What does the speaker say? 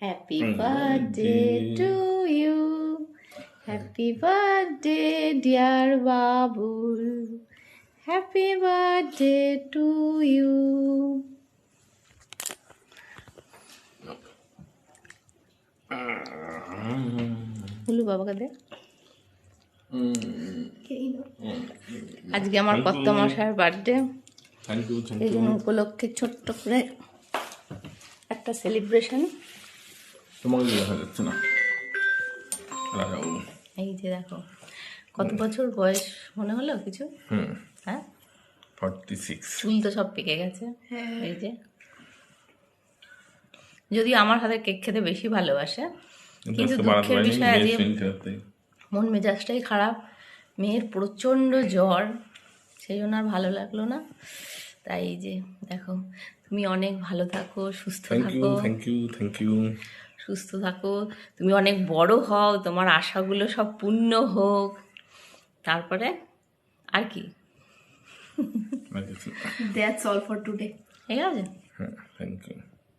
Happy birthday to you. Happy birthday, dear Babul. Happy birthday to you. বলু বাবাকে দে। আজকে আমার কত মশাইয়ের বার্থডে, এই জন্য উপলক্ষে ছোট্ট করে একটা সেলিব্রেশন। তোমাকে দেখা যাচ্ছে না, এই যে দেখো কত বছর বয়স মনে হলো কিছু? হ্যাঁ 46। চুল তো সব পেকে গেছে। এই যে যদি আমার হাতে কেক খেতে বেশি ভালোবাসে, কিন্তু দুঃখের বিষয় আজকে মন মেজাজটাই খারাপ, মেয়ের প্রচণ্ড জ্বর, সেই জন্য আর ভালো লাগলো না। তাই এই যে দেখো, তুমি অনেক ভালো থাকো, সুস্থ থাকো। Thank you. সুস্থ থাকো, তুমি অনেক বড় হও, তোমার আশাগুলো সব পূর্ণ হোক। তারপরে আর কি? That's all for today. ঠিক আছে।